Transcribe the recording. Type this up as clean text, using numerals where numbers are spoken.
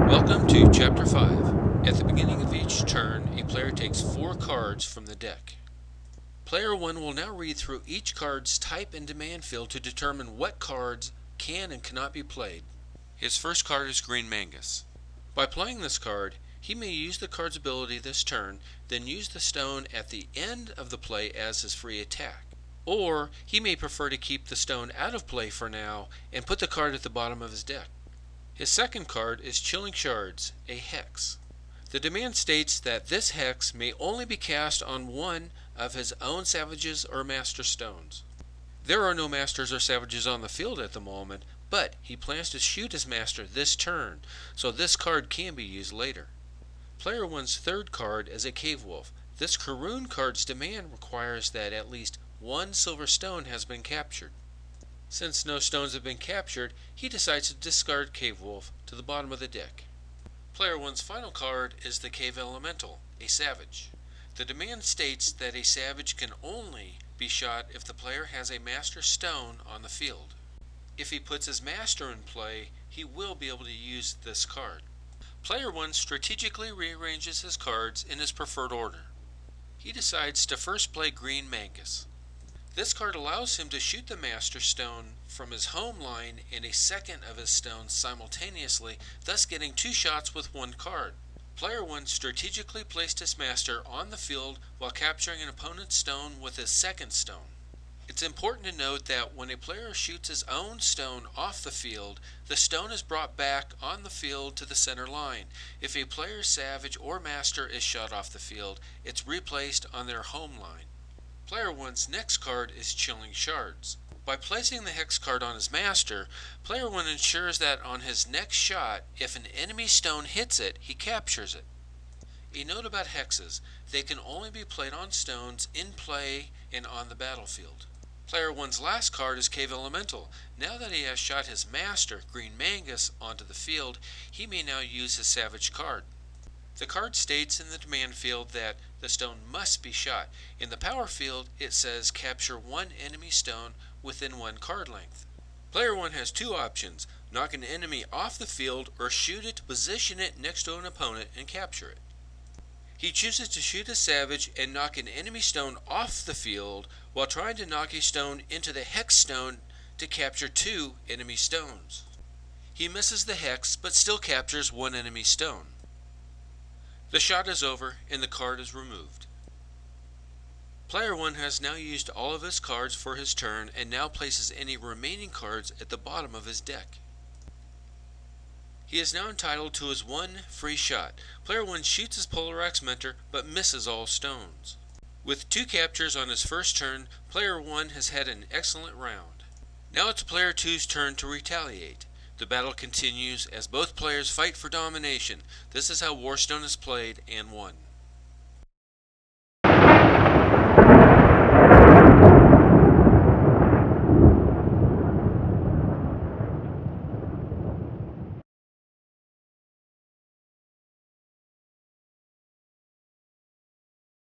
Welcome to Chapter 5. At the beginning of each turn, a player takes 4 cards from the deck. Player 1 will now read through each card's type and demand field to determine what cards can and cannot be played. His first card is Green Mangus. By playing this card, he may use the card's ability this turn, then use the stone at the end of the play as his free attack. Or he may prefer to keep the stone out of play for now and put the card at the bottom of his deck. His second card is Chilling Shards, a hex. The demand states that this hex may only be cast on one of his own savages or master stones. There are no masters or savages on the field at the moment, but he plans to shoot his master this turn, so this card can be used later. Player 1's third card is a Cave Wolf. This Karun card's demand requires that at least one silver stone has been captured. Since no stones have been captured, he decides to discard Cave Wolf to the bottom of the deck. Player 1's final card is the Cave Elemental, a savage. The demand states that a savage can only be shot if the player has a master stone on the field. If he puts his master in play, he will be able to use this card. Player 1 strategically rearranges his cards in his preferred order. He decides to first play Green Mangus. This card allows him to shoot the master stone from his home line and a second of his stones simultaneously, thus getting 2 shots with 1 card. Player 1 strategically placed his master on the field while capturing an opponent's stone with his second stone. It's important to note that when a player shoots his own stone off the field, the stone is brought back on the field to the center line. If a player's savage or master is shot off the field, it's replaced on their home line. Player 1's next card is Chilling Shards. By placing the hex card on his master, Player 1 ensures that on his next shot, if an enemy stone hits it, he captures it. A note about hexes: they can only be played on stones in play and on the battlefield. Player 1's last card is Cave Elemental. Now that he has shot his master, Green Mangus, onto the field, he may now use his savage card. The card states in the demand field that the stone must be shot. In the power field, it says capture 1 enemy stone within 1 card length. Player 1 has 2 options: knock an enemy off the field or shoot it to position it next to an opponent and capture it. He chooses to shoot a savage and knock an enemy stone off the field while trying to knock a stone into the hex stone to capture 2 enemy stones. He misses the hex but still captures 1 enemy stone. The shot is over and the card is removed. Player 1 has now used all of his cards for his turn and now places any remaining cards at the bottom of his deck. He is now entitled to his 1 free shot. Player 1 shoots his Polar Axe Mentor but misses all stones. With 2 captures on his first turn, Player 1 has had an excellent round. Now it's Player 2's turn to retaliate. The battle continues as both players fight for domination. This is how WarStone is played and won.